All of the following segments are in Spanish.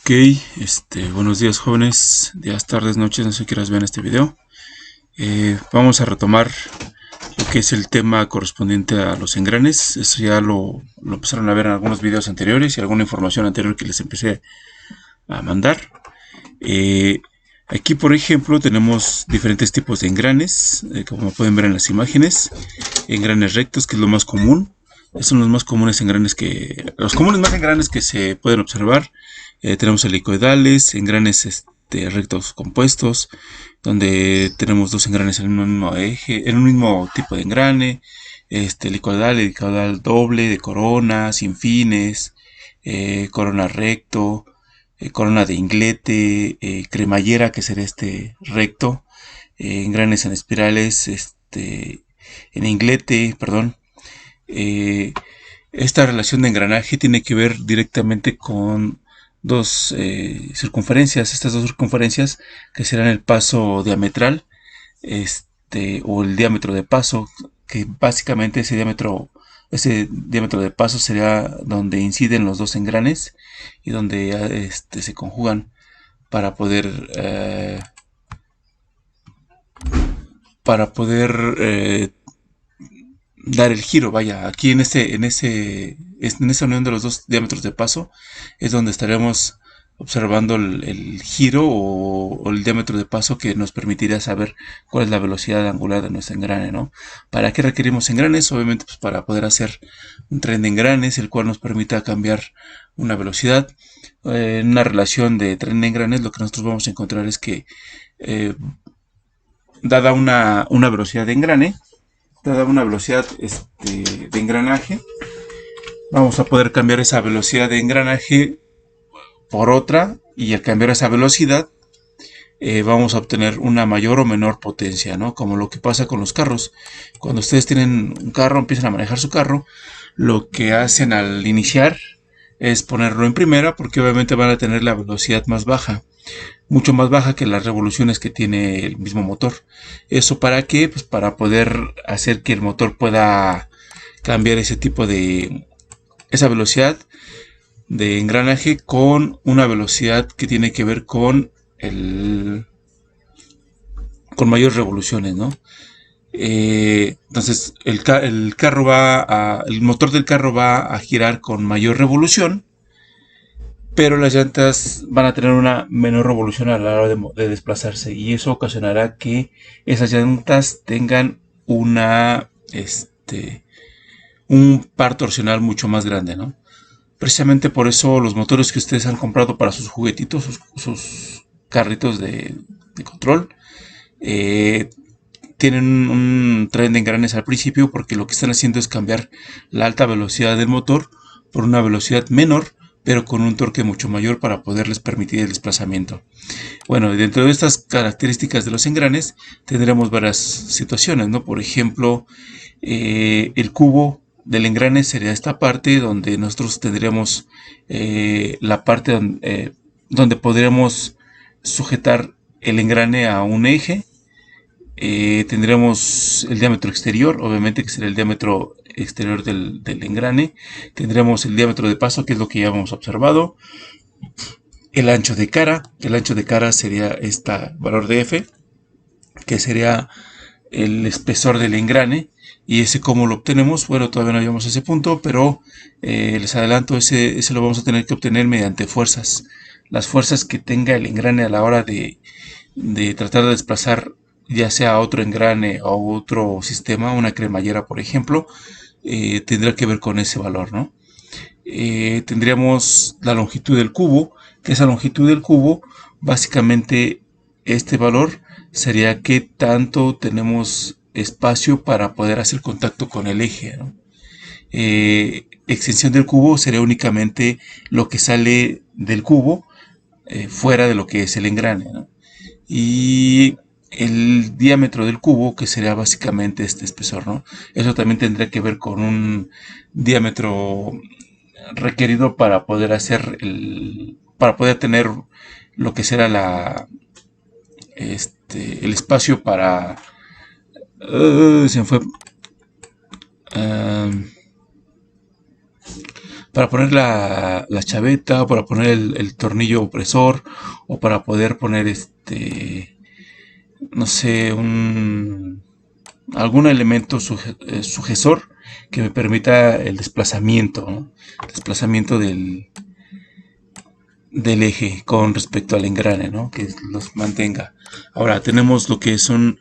Ok, buenos días jóvenes, días, tardes, noches, no sé qué horas vean este video. Vamos a retomar lo que es el tema correspondiente a los engranes. Eso ya lo empezaron a ver en algunos videos anteriores y alguna información anterior que les empecé a mandar. Eh, Aquí, por ejemplo, tenemos diferentes tipos de engranes, como pueden ver en las imágenes. Engranes rectos, que es lo más común. Estos son los más comunes engranes los comunes más engranes que se pueden observar. Tenemos helicoidales, engranes rectos compuestos, donde tenemos dos engranes en un mismo eje, en un mismo tipo de engrane. Helicoidal doble, de corona, sin fines, corona recto, corona de inglete, cremallera, que sería recto, engranes en espirales, en inglete, perdón. Eh, Esta relación de engranaje tiene que ver directamente con dos circunferencias. Estas dos circunferencias que serán el paso diametral, o el diámetro de paso, que básicamente ese diámetro de paso sería donde inciden los dos engranes y donde se conjugan para poder dar el giro. Vaya, aquí en esa unión de los dos diámetros de paso es donde estaremos observando el giro o el diámetro de paso que nos permitirá saber cuál es la velocidad angular de nuestro engrane, ¿no? ¿Para qué requerimos engranes? Obviamente, pues para poder hacer un tren de engranes, el cual nos permita cambiar una velocidad. En una relación de tren de engranes, lo que nosotros vamos a encontrar es que, eh, dada una velocidad de engrane, dada una velocidad de engranaje, vamos a poder cambiar esa velocidad de engranaje por otra, y al cambiar esa velocidad vamos a obtener una mayor o menor potencia, ¿no? Como lo que pasa con los carros. Cuando ustedes tienen un carro, empiezan a manejar su carro, lo que hacen al iniciar es ponerlo en primera, porque obviamente van a tener la velocidad más baja, mucho más baja que las revoluciones que tiene el mismo motor. ¿Eso para qué? Pues para poder hacer que el motor pueda cambiar esa velocidad de engranaje con una velocidad que tiene que ver con mayores revoluciones, ¿no? Entonces el motor del carro va a girar con mayor revolución, pero las llantas van a tener una menor revolución a la hora de desplazarse, y eso ocasionará que esas llantas tengan un par torsional mucho más grande, ¿no? Precisamente por eso los motores que ustedes han comprado para sus juguetitos, sus carritos de control, eh, tienen un tren de engranes al principio, porque lo que están haciendo es cambiar la alta velocidad del motor por una velocidad menor, pero con un torque mucho mayor para poderles permitir el desplazamiento. Bueno, dentro de estas características de los engranes tendremos varias situaciones, ¿no? Por ejemplo, el cubo del engrane sería esta parte donde nosotros tendríamos la parte donde podríamos sujetar el engrane a un eje. Tendremos el diámetro exterior, obviamente, que será el diámetro exterior del engrane. Tendremos el diámetro de paso, que es lo que ya hemos observado. El ancho de cara sería este valor de F, que sería el espesor del engrane. Y ese, ¿cómo lo obtenemos? Bueno, todavía no llegamos a ese punto, pero les adelanto, ese lo vamos a tener que obtener mediante fuerzas. Las fuerzas que tenga el engrane a la hora de tratar de desplazar, ya sea a otro engrane o otro sistema, una cremallera por ejemplo, tendrá que ver con ese valor, ¿no? Tendríamos la longitud del cubo, que esa longitud del cubo, básicamente este valor sería qué tanto tenemos espacio para poder hacer contacto con el eje, ¿no? Extensión del cubo sería únicamente lo que sale del cubo fuera de lo que es el engrane, ¿no? Y el diámetro del cubo, que sería básicamente este espesor, ¿no? Eso también tendría que ver con un diámetro requerido para poder para poder tener lo que será el espacio se me fue, para poner la chaveta, o para poner el tornillo opresor, o para poder poner no sé, algún elemento sujesor que me permita el desplazamiento, ¿no? Desplazamiento del eje con respecto al engrane, ¿no? Que los mantenga. Ahora tenemos lo que son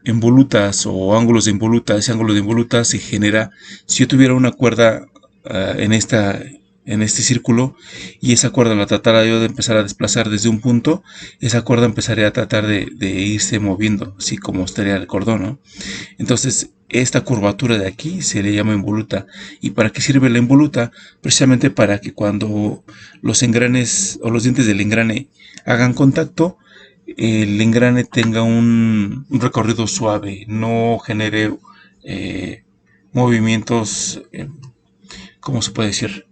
involutas o ángulos de involuta. Ese ángulo de involuta se genera si yo tuviera una cuerda en este círculo, y esa cuerda la tratara yo de empezar a desplazar desde un punto. Esa cuerda empezaría a tratar de irse moviendo, así como estaría el cordón, ¿no? Entonces, esta curvatura de aquí se le llama involuta. ¿Y para qué sirve la involuta? Precisamente para que cuando los engranes o los dientes del engrane hagan contacto, el engrane tenga un recorrido suave, no genere movimientos, ¿cómo se puede decir?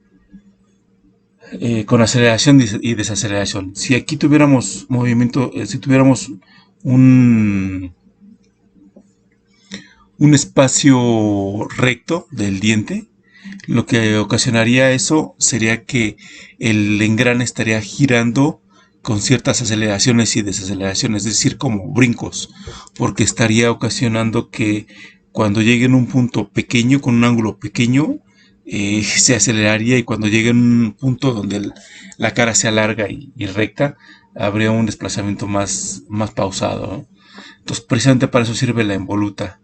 Con aceleración y desaceleración. Si aquí tuviéramos movimiento, si tuviéramos un espacio recto del diente, lo que ocasionaría eso sería que el engrane estaría girando con ciertas aceleraciones y desaceleraciones, es decir, como brincos, porque estaría ocasionando que cuando llegue en un punto pequeño, con un ángulo pequeño, se aceleraría, y cuando llegue en un punto donde la cara sea larga y recta, habría un desplazamiento más pausado, ¿no? Entonces, precisamente para eso sirve la involuta.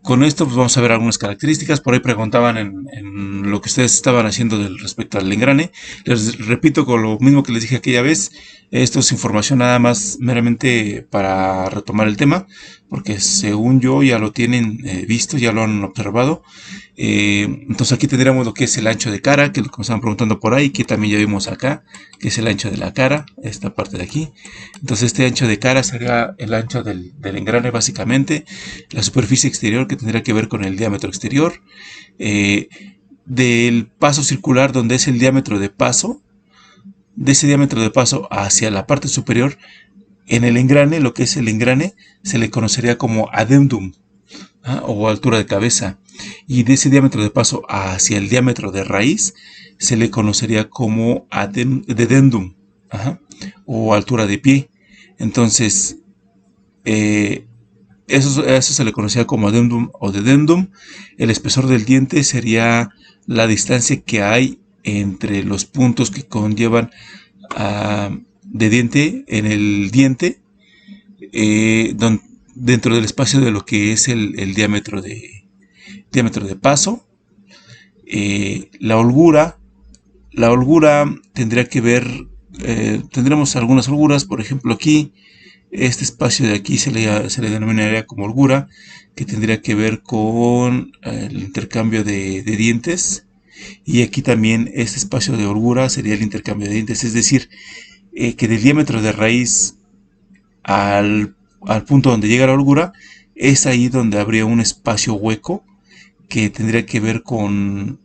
Con esto pues vamos a ver algunas características. Por ahí preguntaban en lo que ustedes estaban haciendo respecto al engrane. Les repito con lo mismo que les dije aquella vez. Esto es información nada más meramente para retomar el tema, porque según yo ya lo tienen visto, ya lo han observado. Entonces aquí tendríamos lo que es el ancho de cara, que es lo que me estaban preguntando por ahí, que también ya vimos acá, que es el ancho de la cara, esta parte de aquí. Entonces este ancho de cara sería el ancho del engrane básicamente, la superficie exterior, que tendría que ver con el diámetro exterior, del paso circular, donde es el diámetro de paso, de ese diámetro de paso hacia la parte superior, en el engrane, lo que es el engrane, se le conocería como adendum, o altura de cabeza, y de ese diámetro de paso hacia el diámetro de raíz se le conocería como dedendum, o altura de pie. Entonces, eso se le conocía como adendum o dedendum. El espesor del diente sería la distancia que hay entre los puntos que conllevan de diente en el diente, dentro del espacio de lo que es el diámetro de paso. La holgura tendría que ver, tendremos algunas holguras. Por ejemplo, aquí este espacio de aquí se le denominaría como holgura, que tendría que ver con el intercambio de dientes. Y aquí también este espacio de holgura sería el intercambio de dientes, es decir, que del diámetro de raíz al punto donde llega la holgura, es ahí donde habría un espacio hueco que tendría que ver con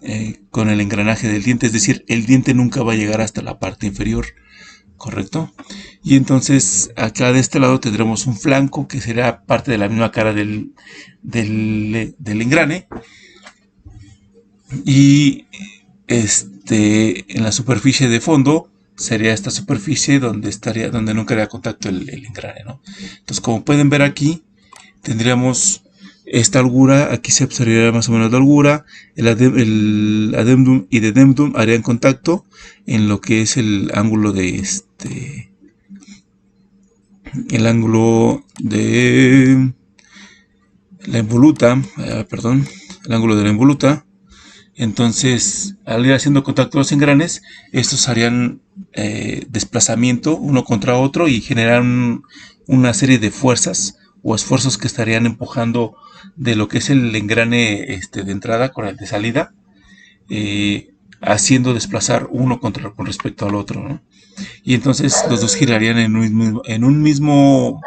el engranaje del diente, es decir, el diente nunca va a llegar hasta la parte inferior, ¿correcto? Y entonces acá de este lado tendremos un flanco, que será parte de la misma cara del engrane, y en la superficie de fondo sería esta superficie donde nunca haría contacto el engrane, ¿no? Entonces, como pueden ver aquí, tendríamos esta holgura. Aquí se observaría más o menos la holgura. El adendum y dedendum harían contacto en lo que es el ángulo de el ángulo de la involuta, perdón, el ángulo de la involuta. Entonces, al ir haciendo contacto los engranes, estos harían desplazamiento uno contra otro y generan una serie de fuerzas o esfuerzos que estarían empujando de lo que es el engrane de entrada con el de salida, haciendo desplazar uno con respecto al otro, ¿no? Y entonces los dos girarían en un mismo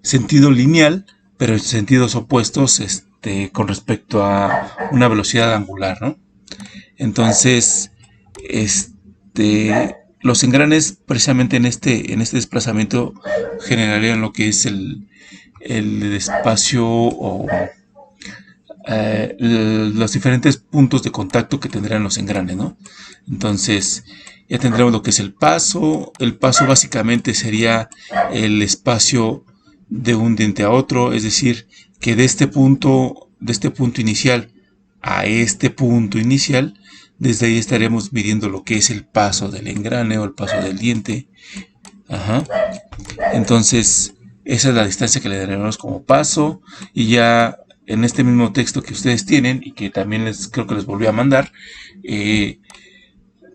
sentido lineal, pero en sentidos opuestos, con respecto a una velocidad angular, ¿no? Entonces, los engranes precisamente en este desplazamiento generarían lo que es el espacio, o los diferentes puntos de contacto que tendrán los engranes, ¿no? Entonces ya tendremos lo que es el paso. El paso básicamente sería el espacio de un diente a otro, es decir, que de este punto inicial a este punto inicial, desde ahí estaremos midiendo lo que es el paso del engrane o el paso del diente. Ajá. Entonces, esa es la distancia que le daremos como paso. Y ya en este mismo texto que ustedes tienen y que también creo que les volví a mandar,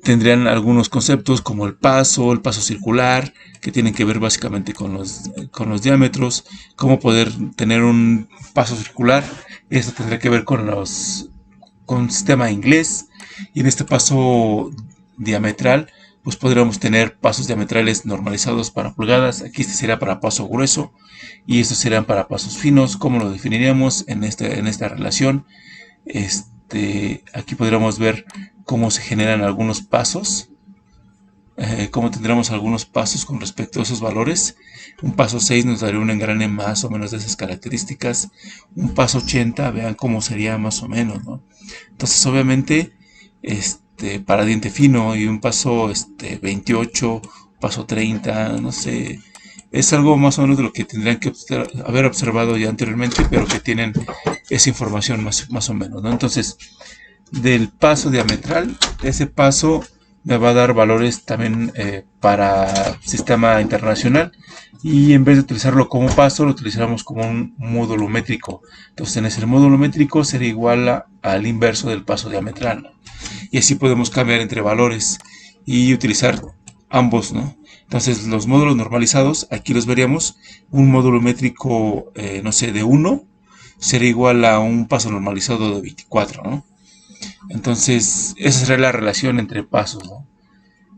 tendrían algunos conceptos como el paso circular, que tienen que ver básicamente con los diámetros, cómo poder tener un paso circular. Esto tendría que ver con sistema inglés, y en este paso diametral pues podríamos tener pasos diametrales normalizados para pulgadas. Aquí este sería para paso grueso y estos serían para pasos finos. ¿Cómo lo definiríamos en esta relación? Aquí podríamos ver cómo se generan algunos pasos, cómo tendremos algunos pasos con respecto a esos valores. Un paso 6 nos daría un engrane más o menos de esas características. Un paso 80, vean cómo sería más o menos, ¿no? Entonces, obviamente, para diente fino, y un paso 28, paso 30, no sé, es algo más o menos de lo que tendrían que haber observado ya anteriormente, pero que tienen esa información más o menos, ¿no? Entonces, del paso diametral, ese paso me va a dar valores también para sistema internacional, y en vez de utilizarlo como paso, lo utilizamos como un módulo métrico. Entonces, en ese módulo métrico sería igual al inverso del paso diametral, ¿no? Y así podemos cambiar entre valores y utilizar ambos, ¿no? Entonces, los módulos normalizados, aquí los veríamos. Un módulo métrico, no sé, de 1 sería igual a un paso normalizado de 24, ¿no? Entonces, esa sería la relación entre pasos, ¿no?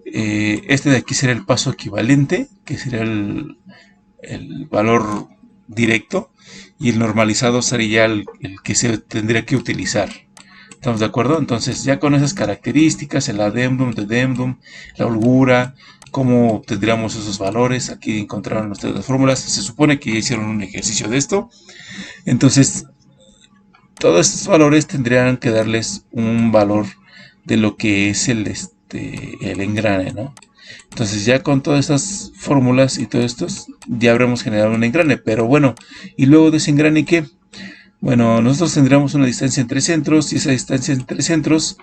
Este de aquí sería el paso equivalente, que sería el valor directo, y el normalizado sería el que se tendría que utilizar. ¿Estamos de acuerdo? Entonces, ya con esas características, el adendum, dedendum, la holgura, cómo obtendríamos esos valores. Aquí encontraron ustedes las fórmulas. Se supone que ya hicieron un ejercicio de esto. Entonces, todos estos valores tendrían que darles un valor de lo que es el engrane, ¿no? Entonces, ya con todas estas fórmulas y todo esto, ya habremos generado un engrane. Pero bueno, ¿y luego de ese engrane qué? Bueno, nosotros tendríamos una distancia entre centros, y esa distancia entre centros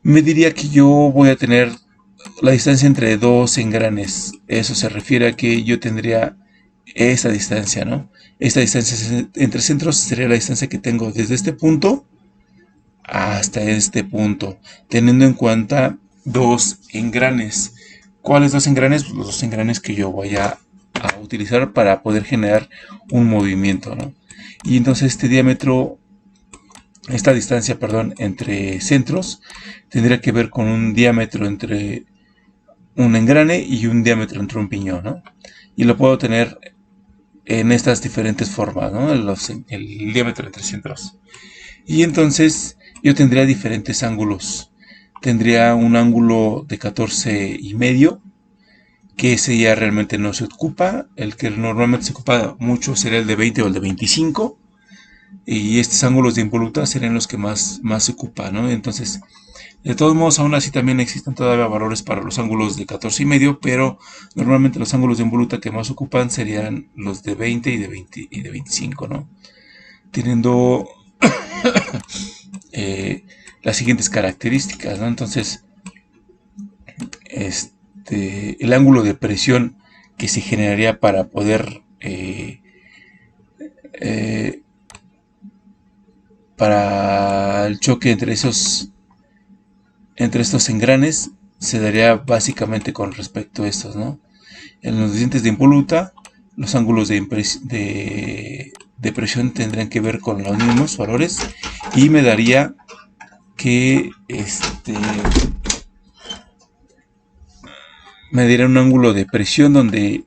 me diría que yo voy a tener la distancia entre dos engranes. Eso se refiere a que yo tendría esa distancia, ¿no? Esta distancia entre centros sería la distancia que tengo desde este punto hasta este punto, teniendo en cuenta dos engranes. ¿Cuáles dos engranes? Pues los dos engranes que yo voy a utilizar para poder generar un movimiento, ¿no? Y entonces esta distancia, perdón, entre centros tendría que ver con un diámetro entre un engrane y un diámetro entre un piñón, ¿no? Y lo puedo tener en estas diferentes formas, ¿no? El diámetro entre centros. Y entonces yo tendría diferentes ángulos. Tendría un ángulo de 14,5, que ese ya realmente no se ocupa. El que normalmente se ocupa mucho sería el de 20 o el de 25. Y estos ángulos de involuta serían los que más se ocupan, ¿no? Entonces, de todos modos, aún así también existen todavía valores para los ángulos de 14,5, pero normalmente los ángulos de involuta que más ocupan serían los de 20 y de 25, ¿no? Teniendo las siguientes características, ¿no? Entonces, el ángulo de presión que se generaría para poder para el choque entre estos engranes se daría básicamente con respecto a estos, ¿no? En los dientes de involuta, los ángulos de presión tendrían que ver con los mismos valores, y me daría que me daría un ángulo de presión donde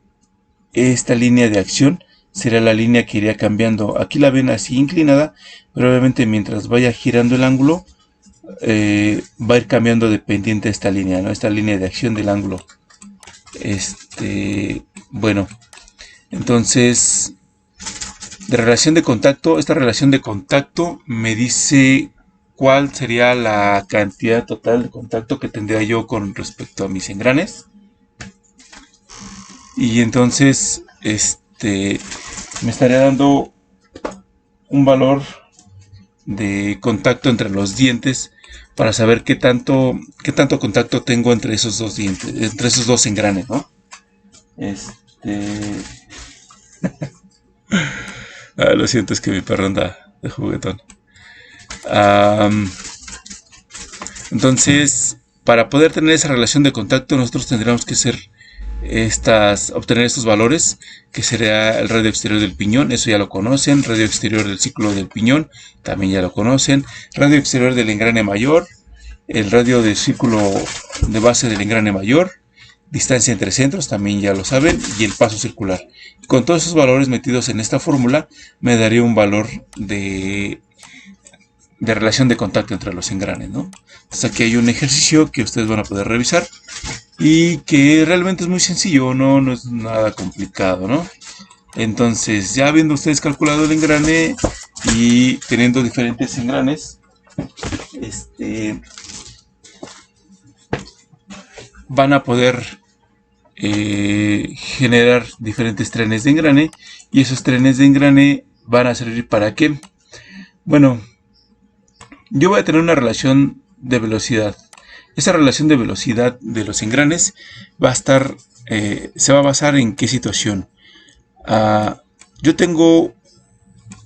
esta línea de acción será la línea que iría cambiando. Aquí la ven así inclinada, pero obviamente mientras vaya girando el ángulo va a ir cambiando dependiente de esta línea, ¿no? Esta línea de acción del ángulo. Bueno, entonces de relación de contacto. Esta relación de contacto me dice cuál sería la cantidad total de contacto que tendría yo con respecto a mis engranes. Y entonces me estaría dando un valor de contacto entre los dientes para saber qué tanto contacto tengo entre esos dos dientes, entre esos dos engranes, ¿no? Lo siento, es que mi perro anda de juguetón. Entonces, para poder tener esa relación de contacto, nosotros tendríamos que obtener estos valores, que sería el radio exterior del piñón, eso ya lo conocen, radio exterior del ciclo del piñón, también ya lo conocen, radio exterior del engrane mayor, el radio del círculo de base del engrane mayor, distancia entre centros, también ya lo saben, y el paso circular. Con todos esos valores metidos en esta fórmula, me daría un valor de relación de contacto entre los engranes, ¿no? Entonces aquí hay un ejercicio que ustedes van a poder revisar y que realmente es muy sencillo, no es nada complicado, ¿no? Entonces, ya habiendo ustedes calculado el engrane y teniendo diferentes engranes, van a poder generar diferentes trenes de engrane, y esos trenes de engrane van a servir ¿para qué? Bueno, yo voy a tener una relación de velocidad. Esa relación de velocidad de los engranes va a estar, se va a basar en qué situación. Yo tengo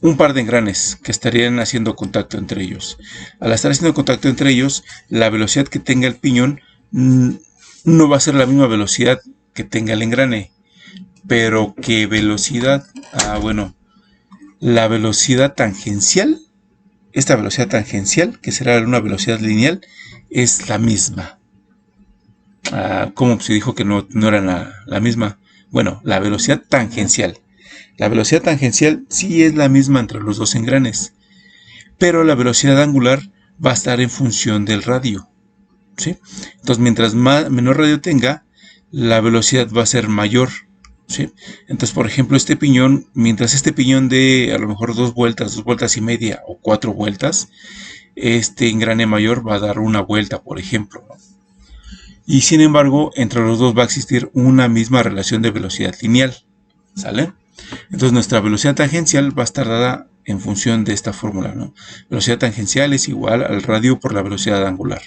un par de engranes que estarían haciendo contacto entre ellos. Al estar haciendo contacto entre ellos, la velocidad que tenga el piñón no va a ser la misma velocidad que tenga el engrane. Pero ¿qué velocidad? Bueno, la velocidad tangencial, esta velocidad tangencial, que será una velocidad lineal, es la misma. ¿Cómo se dijo que no era la misma? Bueno, la velocidad tangencial. La velocidad tangencial sí es la misma entre los dos engranes, pero la velocidad angular va a estar en función del radio, ¿sí? Entonces, mientras menor radio tenga, la velocidad va a ser mayor, ¿sí? Entonces, por ejemplo, este piñón, mientras este piñón dé a lo mejor 2 vueltas y media o 4 vueltas, este engrane mayor va a dar una vuelta, por ejemplo, ¿no? Y sin embargo, entre los dos va a existir una misma relación de velocidad lineal, ¿sale? Entonces nuestra velocidad tangencial va a estar dada en función de esta fórmula, ¿no? Velocidad tangencial es igual al radio por la velocidad angular.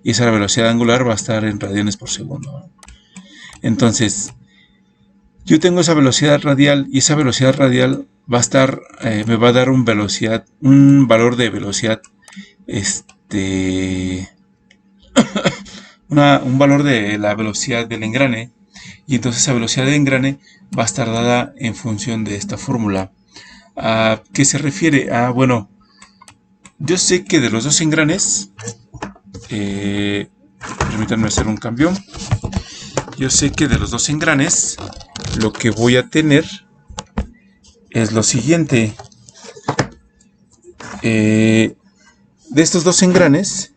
Y esa velocidad angular va a estar en radiones por segundo, ¿no? Entonces, yo tengo esa velocidad radial, y esa velocidad radial va a estar, me va a dar un valor de velocidad, un valor de la velocidad del engrane. Y entonces esa velocidad de engrane va a estar dada en función de esta fórmula. ¿A qué se refiere? Bueno, yo sé que de los dos engranes, permítanme hacer un cambio. Yo sé que de los dos engranes, lo que voy a tener es lo siguiente. De estos dos engranes,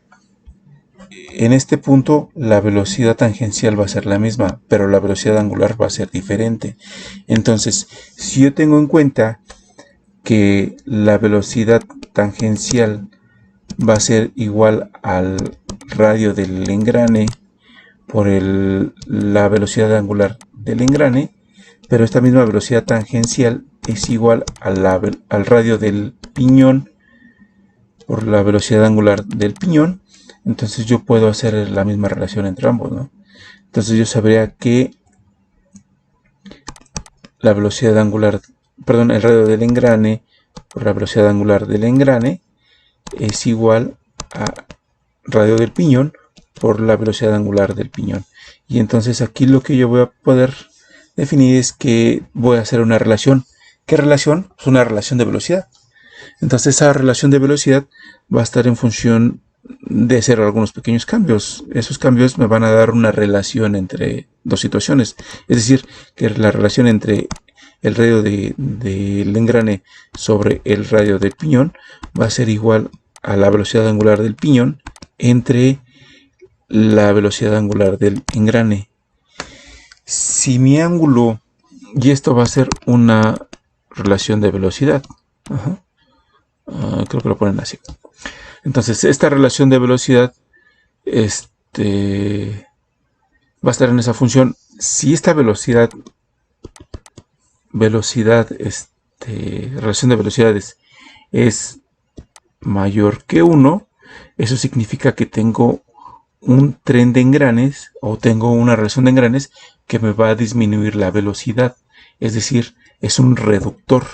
en este punto la velocidad tangencial va a ser la misma, pero la velocidad angular va a ser diferente. Entonces, si yo tengo en cuenta que la velocidad tangencial va a ser igual al radio del engrane por la velocidad angular del engrane, pero esta misma velocidad tangencial es igual al radio del piñón por la velocidad angular del piñón, entonces yo puedo hacer la misma relación entre ambos, ¿no? Entonces yo sabría que la velocidad angular, perdón, el radio del engrane por la velocidad angular del engrane es igual a radio del piñón por la velocidad angular del piñón. Y entonces aquí lo que yo voy a poder definir es que voy a hacer una relación. ¿Qué relación? Es una relación de velocidad. Entonces esa relación de velocidad va a estar en función de hacer algunos pequeños cambios. Esos cambios me van a dar una relación entre dos situaciones. Es decir, que la relación entre el radio del engrane sobre el radio del piñón va a ser igual a la velocidad angular del piñón entre la velocidad angular del engrane. Si mi ángulo, y esto va a ser una relación de velocidad. Creo que lo ponen así. Entonces esta relación de velocidad va a estar en esa función. Si esta relación de velocidades es mayor que 1, eso significa que tengo un tren de engranes o tengo una relación de engranes que me va a disminuir la velocidad. Es decir, es un reductor.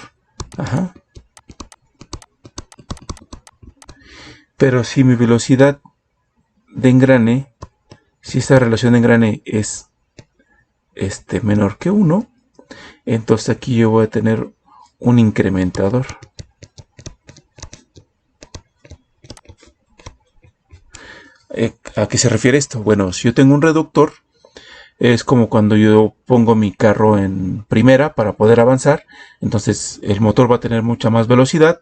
Pero si mi velocidad de engrane, si esta relación de engrane es menor que 1, entonces aquí yo voy a tener un incrementador. ¿A qué se refiere esto? Bueno, si yo tengo un reductor, es como cuando yo pongo mi carro en primera para poder avanzar. Entonces el motor va a tener mucha más velocidad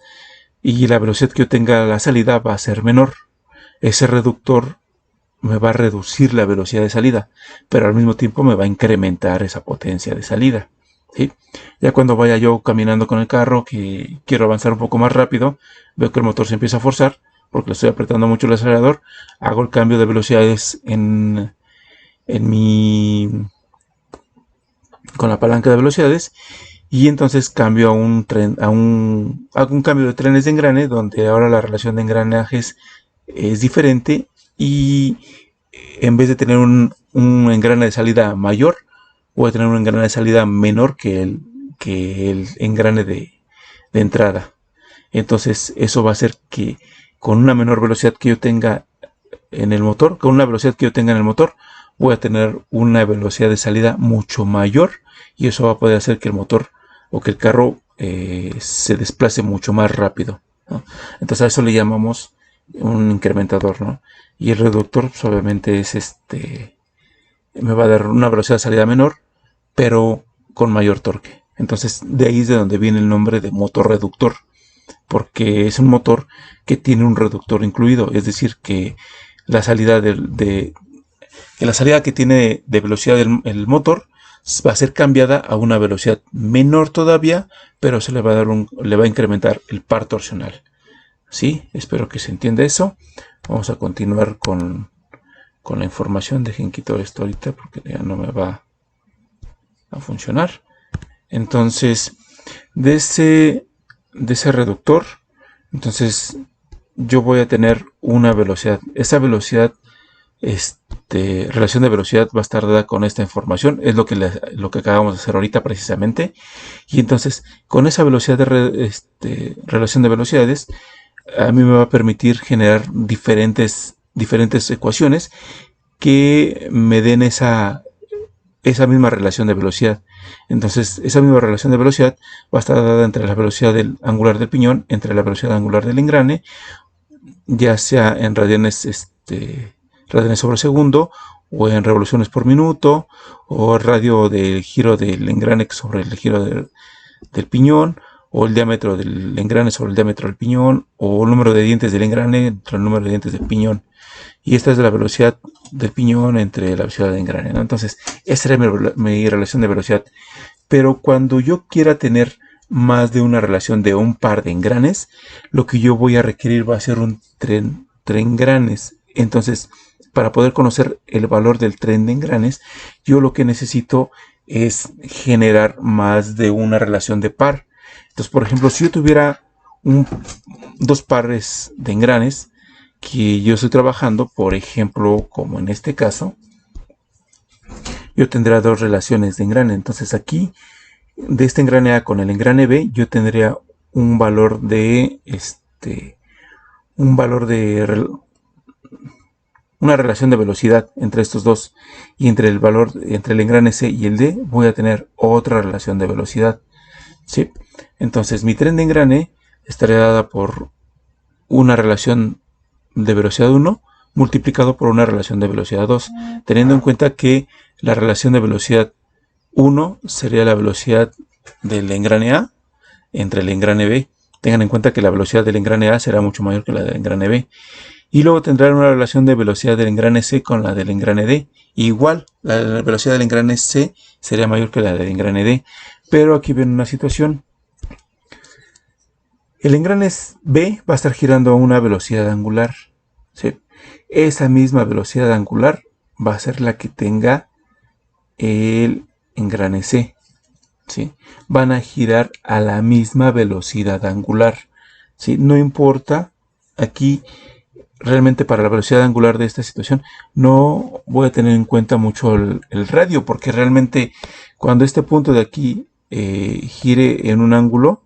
y la velocidad que yo tenga a la salida va a ser menor. Ese reductor me va a reducir la velocidad de salida, pero al mismo tiempo me va a incrementar esa potencia de salida. ¿Sí? Ya cuando vaya yo caminando con el carro, que quiero avanzar un poco más rápido, veo que el motor se empieza a forzar porque le estoy apretando mucho el acelerador, hago el cambio de velocidades con la palanca de velocidades, y entonces cambio hago un cambio de trenes de engrane, donde ahora la relación de engranajes es diferente, y en vez de tener un engrane de salida mayor, voy a tener un engrane de salida menor que el engrane de entrada. Entonces eso va a hacer que con una menor velocidad que yo tenga en el motor, voy a tener una velocidad de salida mucho mayor, y eso va a poder hacer que el motor o que el carro se desplace mucho más rápido, ¿no? Entonces a eso le llamamos un incrementador, ¿no? Y el reductor, pues, obviamente es me va a dar una velocidad de salida menor, pero con mayor torque. Entonces de ahí es de donde viene el nombre de motor reductor, porque es un motor que tiene un reductor incluido. Es decir, que la salida que tiene de velocidad el motor va a ser cambiada a una velocidad menor todavía, pero se le va a incrementar el par torsional. ¿Sí? Espero que se entienda eso. Vamos a continuar con la información. Dejen quito esto ahorita porque ya no me va a funcionar. Entonces, de ese reductor, entonces yo voy a tener una velocidad. Esa velocidad, relación de velocidad va a estar dada con esta información. Es lo que acabamos de hacer ahorita precisamente. Y entonces, con esa velocidad de relación de velocidades, a mí me va a permitir generar diferentes ecuaciones que me den esa misma relación de velocidad. Entonces esa misma relación de velocidad va a estar dada entre la velocidad angular del piñón, entre la velocidad angular del engrane, ya sea en radianes sobre segundo, o en revoluciones por minuto, o el radio del giro del engrane sobre el giro del piñón, o el diámetro del engrane sobre el diámetro del piñón, o el número de dientes del engrane entre el número de dientes del piñón. Y esta es la velocidad del piñón entre la velocidad del engrane, ¿no? Entonces, esta es mi relación de velocidad. Pero cuando yo quiera tener más de una relación de un par de engranes, lo que yo voy a requerir va a ser un tren de engranes. Entonces, para poder conocer el valor del tren de engranes, yo lo que necesito es generar más de una relación de par. Entonces, por ejemplo, si yo tuviera dos pares de engranes que yo estoy trabajando, por ejemplo, como en este caso, yo tendría dos relaciones de engrane. Entonces aquí, de este engrane A con el engrane B, yo tendría un valor de una relación de velocidad entre estos dos, y entre el engrane C y el D voy a tener otra relación de velocidad, ¿sí? Entonces mi tren de engrane estaría dada por una relación de velocidad 1 multiplicado por una relación de velocidad 2, teniendo en cuenta que la relación de velocidad 1 sería la velocidad del engrane A entre el engrane B. Tengan en cuenta que la velocidad del engrane A será mucho mayor que la del engrane B. Y luego tendrán una relación de velocidad del engrane C con la del engrane D. Igual, la velocidad del engrane C sería mayor que la del engrane D. Pero aquí viene una situación. El engrane B va a estar girando a una velocidad angular, ¿sí? Esa misma velocidad angular va a ser la que tenga el engrane C, ¿sí? Van a girar a la misma velocidad angular, ¿sí? No importa, aquí realmente para la velocidad angular de esta situación no voy a tener en cuenta mucho el radio, porque realmente cuando este punto de aquí gire en un ángulo,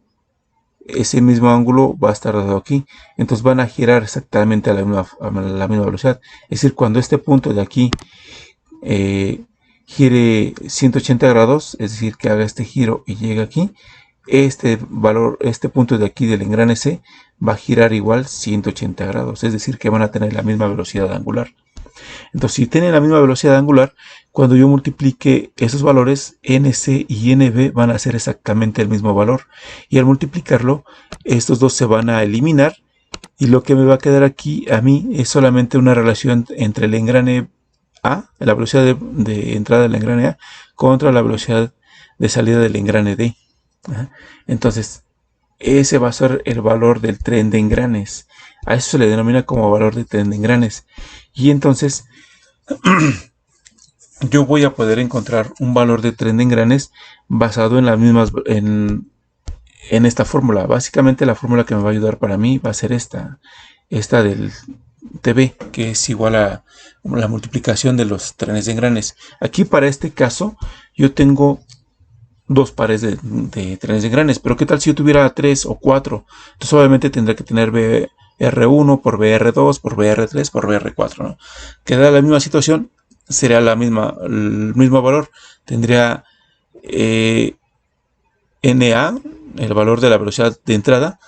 ese mismo ángulo va a estar dado aquí, entonces van a girar exactamente a la misma velocidad. Es decir, cuando este punto de aquí gire 180 grados, es decir, que haga este giro y llegue aquí, este punto de aquí del engrane C va a girar igual 180 grados, es decir, que van a tener la misma velocidad angular. Entonces, si tienen la misma velocidad angular, cuando yo multiplique esos valores, NC y NB van a ser exactamente el mismo valor. Y al multiplicarlo, estos dos se van a eliminar. Y lo que me va a quedar aquí a mí es solamente una relación entre el engrane A, la velocidad de entrada del engrane A, contra la velocidad de salida del engrane D. Entonces, ese va a ser el valor del tren de engranes. A eso se le denomina como valor de tren de engranes. Y entonces yo voy a poder encontrar un valor de tren de engranes basado en las mismas en esta fórmula. Básicamente la fórmula que me va a ayudar para mí va a ser esta del TB, que es igual a la multiplicación de los trenes de engranes. Aquí para este caso yo tengo dos pares de trenes de engranes, pero qué tal si yo tuviera 3 o 4, entonces obviamente tendría que tener BR1 por BR2 por BR3 por BR4, ¿no? Queda la misma situación, sería el mismo valor, tendría NA, el valor de la velocidad de entrada,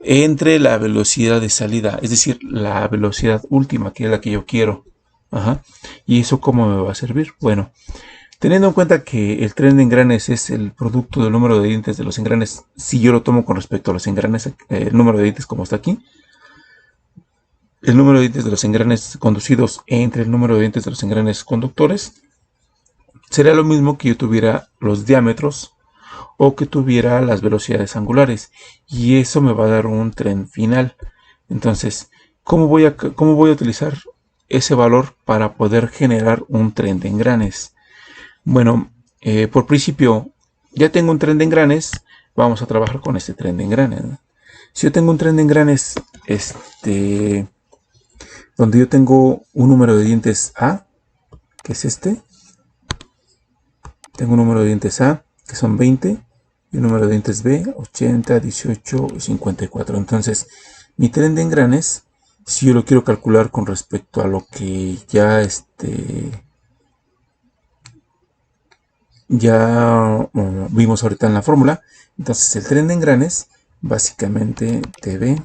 entre la velocidad de salida, es decir, la velocidad última, que es la que yo quiero. ¿Y eso cómo me va a servir? Bueno, teniendo en cuenta que el tren de engranes es el producto del número de dientes de los engranes, si yo lo tomo con respecto a los engranes, el número de dientes como está aquí, el número de dientes de los engranes conducidos entre el número de dientes de los engranes conductores, sería lo mismo que yo tuviera los diámetros o que tuviera las velocidades angulares, y eso me va a dar un tren final. Entonces, ¿cómo voy a utilizar ese valor para poder generar un tren de engranes? Bueno, por principio ya tengo un tren de engranes, vamos a trabajar con este tren de engranes, ¿no? Si yo tengo un tren de engranes donde yo tengo un número de dientes A, que es este, tengo un número de dientes A que son 20 y un número de dientes B 80, 18 y 54. Entonces mi tren de engranes, si yo lo quiero calcular con respecto a lo que ya vimos ahorita en la fórmula, entonces el tren de engranes básicamente TB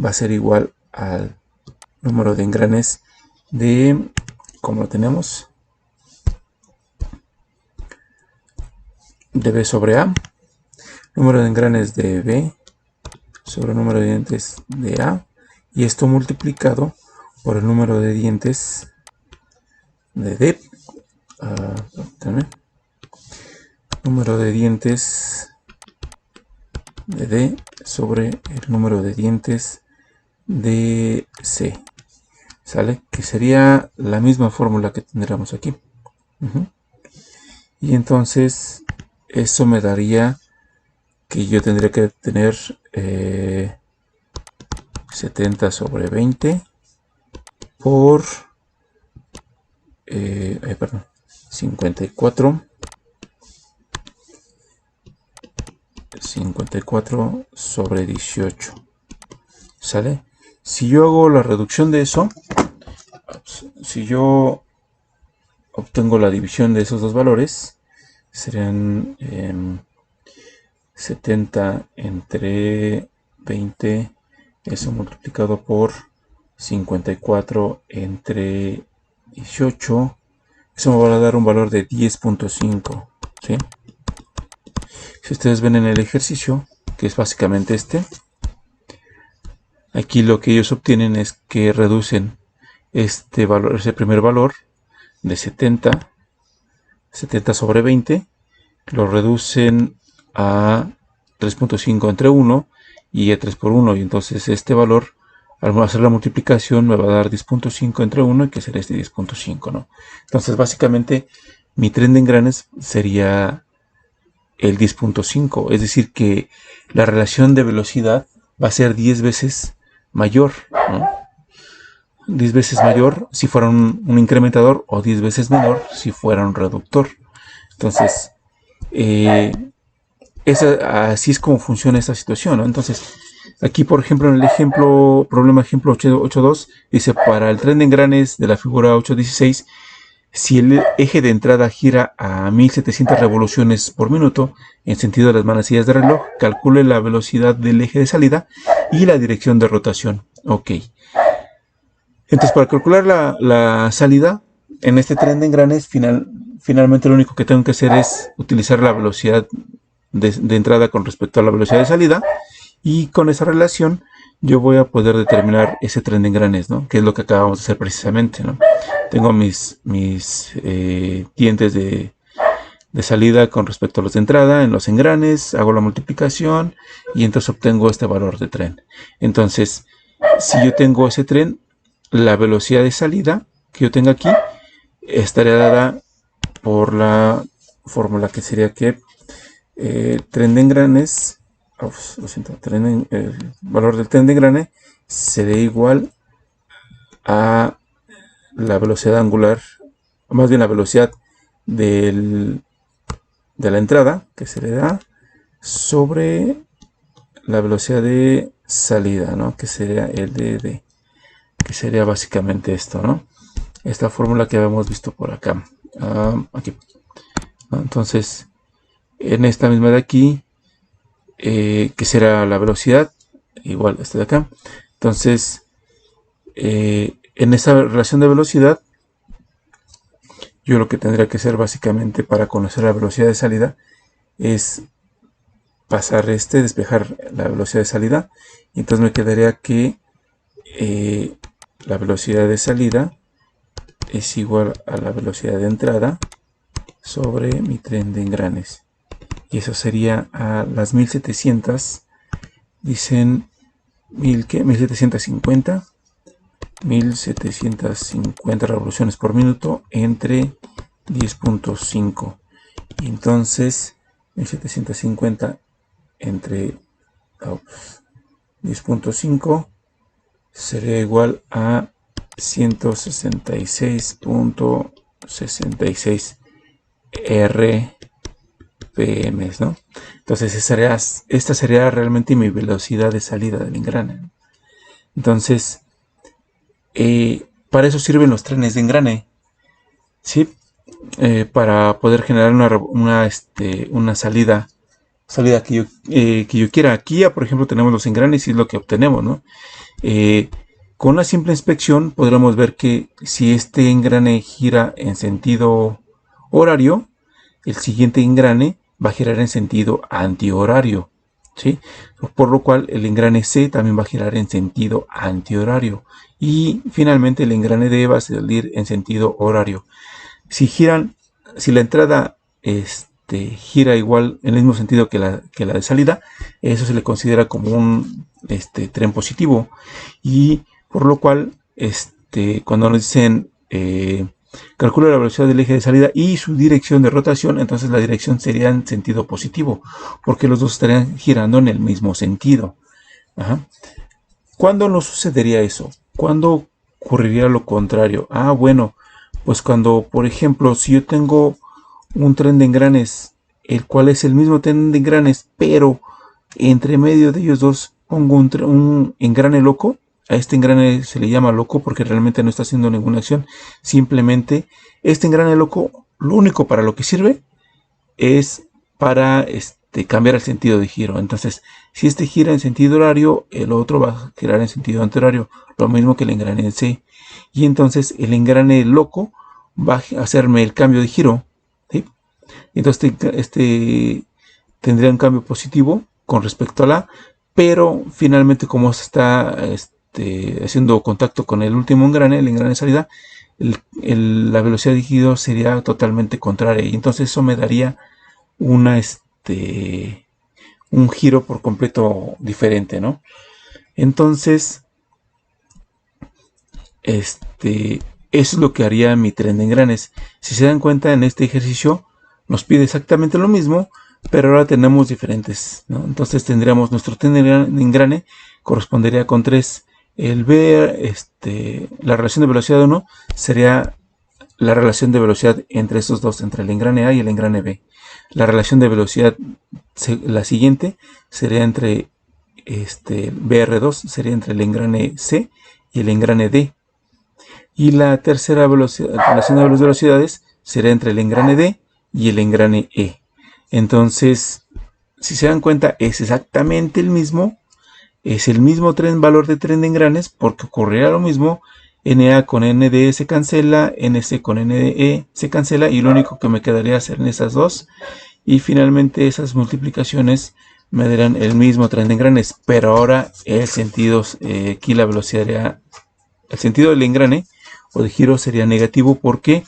va a ser igual al número de engranes de, como lo tenemos, de B sobre A, número de engranes de B sobre el número de dientes de A, y esto multiplicado por el número de dientes de D, número de dientes de D sobre el número de dientes de C, ¿sale? Que sería la misma fórmula que tendríamos aquí. Y entonces eso me daría que yo tendría que tener 70 sobre 20 por 54 sobre 18, ¿sale? Si yo hago la reducción de eso, si yo obtengo la división de esos dos valores, serían 70 entre 20, eso multiplicado por 54 entre 18, eso me va a dar un valor de 10.5, ¿sí? Si ustedes ven en el ejercicio, que es básicamente aquí lo que ellos obtienen es que reducen ese primer valor de 70 sobre 20, lo reducen a 3.5 entre 1 y E3 por 1, y entonces este valor al hacer la multiplicación me va a dar 10.5 entre 1, y que sería este 10.5, ¿no? Entonces básicamente mi tren de engranes sería el 10.5, es decir que la relación de velocidad va a ser 10 veces mayor, ¿no? 10 veces mayor si fuera un incrementador, o 10 veces menor si fuera un reductor. Entonces, así es como funciona esta situación, ¿no? Entonces, aquí por ejemplo en el problema ejemplo 8.2, dice: para el tren de engranes de la figura 8.16, si el eje de entrada gira a 1700 revoluciones por minuto en sentido de las manecillas de reloj, calcule la velocidad del eje de salida y la dirección de rotación. Ok. Entonces, para calcular la salida en este tren de engranes, finalmente lo único que tengo que hacer es utilizar la velocidad de entrada con respecto a la velocidad de salida, y con esa relación yo voy a poder determinar ese tren de engranes, ¿no? Que es lo que acabamos de hacer precisamente, ¿no? Tengo mis dientes de salida con respecto a los de entrada en los engranes, hago la multiplicación y entonces obtengo este valor de tren. Entonces, si yo tengo ese tren, la velocidad de salida que yo tenga aquí estaría dada por la fórmula que sería que tren de engranes, lo siento, el valor del tren de engrane sería igual a la velocidad angular, más bien la velocidad de la entrada, que se le da, sobre la velocidad de salida, ¿no? Que sería el de que sería básicamente esto, ¿no? Esta fórmula que habíamos visto por acá. Aquí. Entonces, en esta misma de aquí, que será la velocidad, igual esta de acá. Entonces, en esa relación de velocidad, yo lo que tendría que hacer básicamente para conocer la velocidad de salida es pasar despejar la velocidad de salida, y entonces me quedaría que la velocidad de salida es igual a la velocidad de entrada sobre mi tren de engranes, y eso sería a las 1700, dicen 1750 revoluciones por minuto entre 10.5, y entonces 1750 entre 10.5 sería igual a 166.66 RPM, ¿no? Entonces esta sería realmente mi velocidad de salida del engrane. Entonces, para eso sirven los trenes de engrane, ¿sí? Para poder generar una salida que yo quiera. Aquí ya, por ejemplo, tenemos los engranes y es lo que obtenemos, ¿no? Con una simple inspección podremos ver que si este engrane gira en sentido horario, el siguiente engrane va a girar en sentido antihorario, ¿sí? Por lo cual el engrane C también va a girar en sentido antihorario, y finalmente el engrane D va a salir en sentido horario. Si la entrada gira igual en el mismo sentido que la de salida, eso se le considera como un tren positivo, y por lo cual cuando nos dicen calcula la velocidad del eje de salida y su dirección de rotación, entonces la dirección sería en sentido positivo, porque los dos estarían girando en el mismo sentido. ¿Cuándo no sucedería eso? ¿Cuándo ocurriría lo contrario? Bueno, pues cuando, por ejemplo, si yo tengo un tren de engranes, el cual es el mismo tren de engranes, pero entre medio de ellos dos pongo un engrane loco. A este engrane se le llama loco porque realmente no está haciendo ninguna acción. Simplemente este engrane loco, lo único para lo que sirve es para cambiar el sentido de giro. Entonces, si este gira en sentido horario, el otro va a girar en sentido antihorario, lo mismo que el engrane en C. Y entonces el engrane loco va a hacerme el cambio de giro, ¿sí? Entonces tendría un cambio positivo con respecto a la, pero finalmente, como se está haciendo contacto con el último engrane, el engrane de salida, la velocidad de giro sería totalmente contraria, y entonces eso me daría una un giro por completo diferente, ¿no? Entonces, eso es lo que haría mi tren de engranes. Si se dan cuenta, en este ejercicio nos pide exactamente lo mismo, pero ahora tenemos diferentes, ¿no? Entonces tendríamos nuestro tren de engrane, correspondería con 3. El B, la relación de velocidad 1 sería la relación de velocidad entre estos dos, entre el engrane A y el engrane B. La relación de velocidad, la siguiente, sería entre BR2, sería entre el engrane C y el engrane D. Y la tercera relación de velocidades sería entre el engrane D y el engrane E. Entonces, si se dan cuenta, es exactamente el mismo. Es el mismo valor de tren de engranes, porque ocurrirá lo mismo. NA con ND se cancela, NC con NE se cancela, y lo único que me quedaría hacer en esas dos. Y finalmente esas multiplicaciones me darán el mismo tren de engranes, pero ahora el sentido, aquí la velocidad sería, el sentido del engrane o de giro sería negativo, porque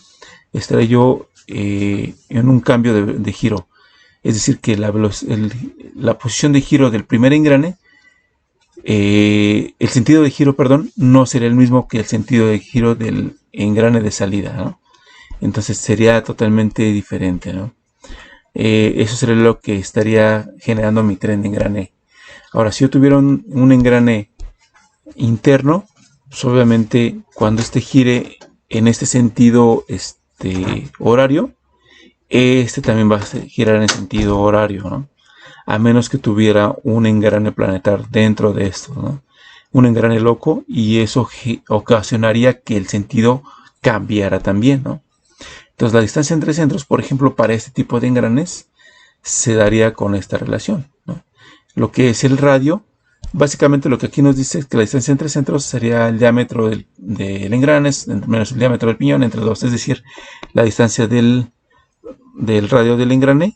estaré yo en un cambio de giro. Es decir, que la posición de giro del primer engrane, el sentido de giro, perdón, no sería el mismo que el sentido de giro del engrane de salida, ¿no? Entonces sería totalmente diferente, ¿no? Eso sería lo que estaría generando mi tren de engrane. Ahora, si yo tuviera un engrane interno, pues obviamente cuando gire en este sentido horario, también va a girar en sentido horario, ¿no? A menos que tuviera un engrane planetar dentro de esto, ¿no? Un engrane loco, y eso ocasionaría que el sentido cambiara también, ¿no? Entonces la distancia entre centros, por ejemplo, para este tipo de engranes, se daría con esta relación, ¿no? Lo que es el radio, básicamente lo que aquí nos dice es que la distancia entre centros sería el diámetro del engrane menos el diámetro del piñón entre 2, es decir, la distancia del radio del engrane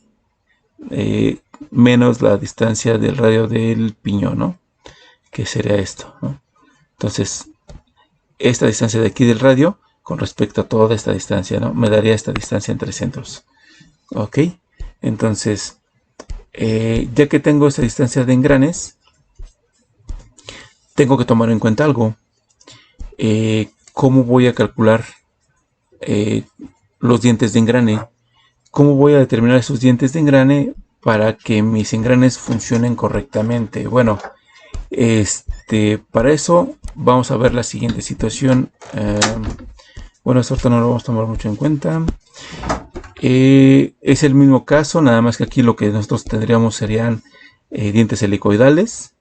menos la distancia del radio del piñón, ¿no? Que sería esto, ¿no? Entonces, esta distancia de aquí del radio con respecto a toda esta distancia, ¿no? Me daría esta distancia entre centros. ¿Ok? Entonces, ya que tengo esta distancia de engranes, tengo que tomar en cuenta algo. ¿Cómo voy a calcular los dientes de engrane? ¿Cómo voy a determinar esos dientes de engrane para que mis engranes funcionen correctamente? Bueno, para eso vamos a ver la siguiente situación. Bueno, esto no lo vamos a tomar mucho en cuenta. Es el mismo caso, nada más que aquí lo que nosotros tendríamos serían dientes helicoidales.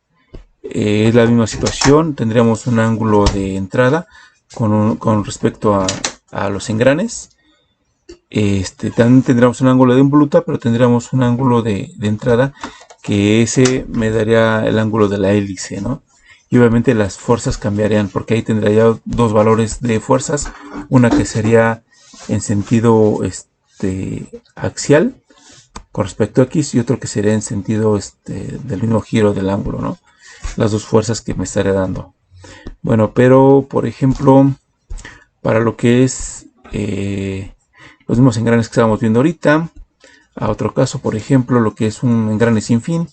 Es la misma situación, tendríamos un ángulo de entrada con respecto a los engranes. También tendríamos un ángulo de involuta, pero tendríamos un ángulo de entrada, que ese me daría el ángulo de la hélice, ¿no? Y obviamente las fuerzas cambiarían, porque ahí tendría dos valores de fuerzas, una que sería en sentido axial con respecto a X, y otro que sería en sentido del mismo giro del ángulo, ¿no? Las dos fuerzas que me estaría dando. Bueno, pero por ejemplo, para lo que es los mismos engranes que estábamos viendo ahorita, a otro caso, por ejemplo, lo que es un engrane sin fin.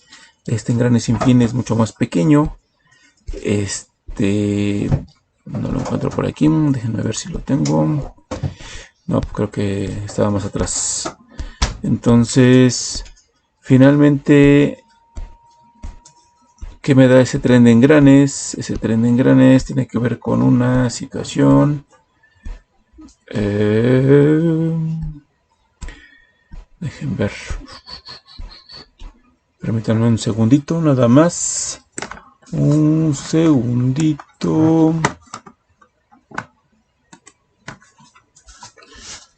Este engrane sin fin es mucho más pequeño. No lo encuentro por aquí. Déjenme ver si lo tengo. No, creo que estaba más atrás. Entonces, finalmente, ¿qué me da ese tren de engranes? Ese tren de engranes tiene que ver con una situación. Dejen ver. Permítanme un segundito, nada más. Un segundito.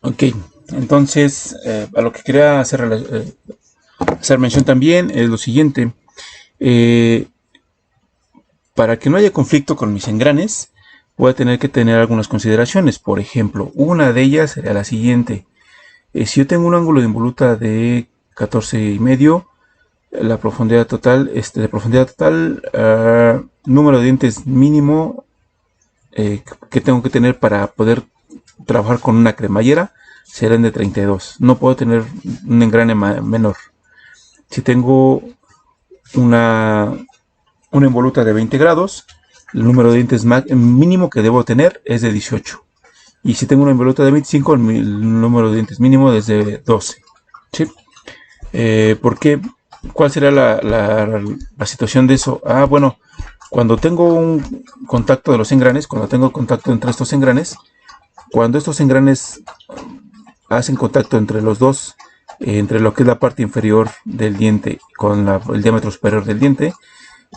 Ok, entonces a lo que quería hacer mención también es lo siguiente. Para que no haya conflicto con mis engranes, voy a tener que tener algunas consideraciones. Por ejemplo, una de ellas sería la siguiente. Si yo tengo un ángulo de involuta de 14,5, la profundidad total, número de dientes mínimo que tengo que tener para poder trabajar con una cremallera serán de 32. No puedo tener un engrane menor. Si tengo una involuta de 20 grados, el número de dientes mínimo que debo tener es de 18. Y si tengo una involuta de 25, el número de dientes mínimo es de 12. ¿Sí? ¿Por qué? ¿Cuál será la situación de eso? Bueno, cuando tengo un contacto de los engranes, cuando tengo contacto entre estos engranes, cuando estos engranes hacen contacto entre los dos, entre lo que es la parte inferior del diente con el diámetro superior del diente,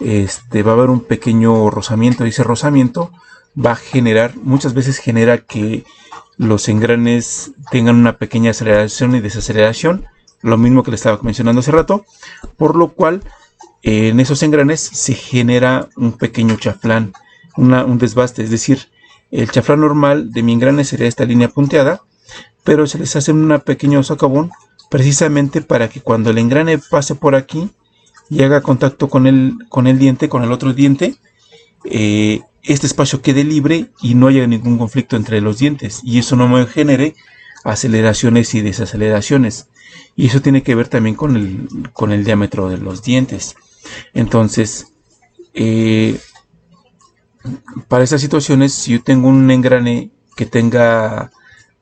va a haber un pequeño rozamiento, y ese rozamiento va a generar, muchas veces genera que los engranes tengan una pequeña aceleración y desaceleración, lo mismo que le estaba mencionando hace rato, por lo cual en esos engranes se genera un pequeño chaflán, un desbaste, es decir, el chaflán normal de mi engrane sería esta línea punteada, pero se les hace un pequeño socavón precisamente para que cuando el engrane pase por aquí y haga contacto con el diente, con el otro diente, este espacio quede libre y no haya ningún conflicto entre los dientes, y eso no me genere aceleraciones y desaceleraciones, y eso tiene que ver también con el diámetro de los dientes. Entonces, para esas situaciones, si yo tengo un engrane que tenga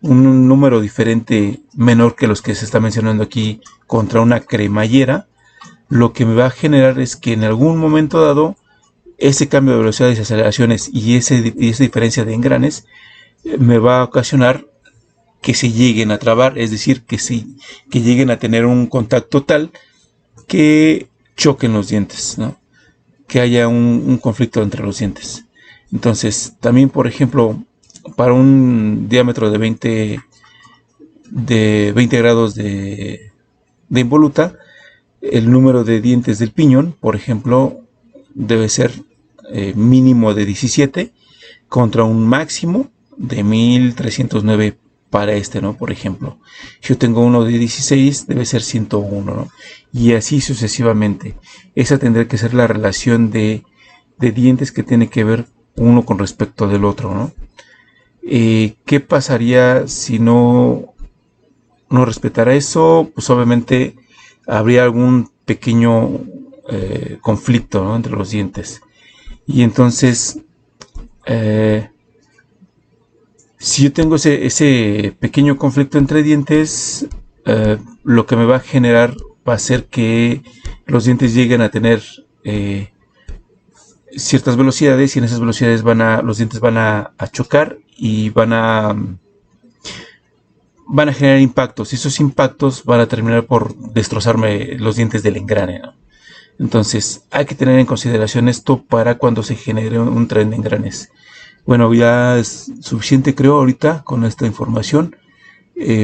un número diferente, menor que los que se está mencionando aquí, contra una cremallera, lo que me va a generar es que en algún momento dado, ese cambio de velocidad y aceleraciones y esa diferencia de engranes me va a ocasionar que se lleguen a trabar, es decir, que lleguen a tener un contacto tal que choquen los dientes, ¿no? Que haya un conflicto entre los dientes. Entonces, también, por ejemplo, para un diámetro de 20 grados de involuta, el número de dientes del piñón, por ejemplo, debe ser mínimo de 17 contra un máximo de 1309 para ¿no? Por ejemplo, si yo tengo uno de 16, debe ser 101, ¿no? Y así sucesivamente. Esa tendría que ser la relación de dientes que tiene que ver uno con respecto del otro, ¿no? ¿Qué pasaría si no respetara eso? Pues obviamente habría algún pequeño conflicto, ¿no? Entre los dientes. Y entonces, si yo tengo ese pequeño conflicto entre dientes, lo que me va a generar va a ser que los dientes lleguen a tener ciertas velocidades, y en esas velocidades los dientes van a chocar y van a generar impactos, y esos impactos van a terminar por destrozarme los dientes del engrane, ¿no? Entonces hay que tener en consideración esto para cuando se genere un tren de engranes. Bueno, ya es suficiente, creo, ahorita con esta información,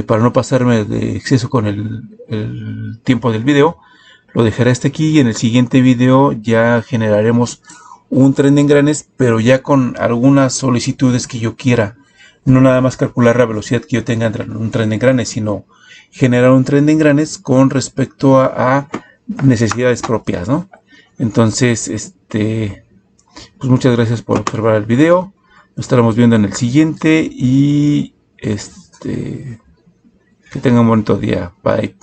para no pasarme de exceso con el tiempo del video. Lo dejaré hasta aquí, y en el siguiente video ya generaremos un tren de engranes, pero ya con algunas solicitudes que yo quiera. No nada más calcular la velocidad que yo tenga entre un tren de engranes, sino generar un tren de engranes con respecto a necesidades propias, ¿no? Entonces, pues muchas gracias por observar el video. Nos estaremos viendo en el siguiente, y que tengan un bonito día. Bye.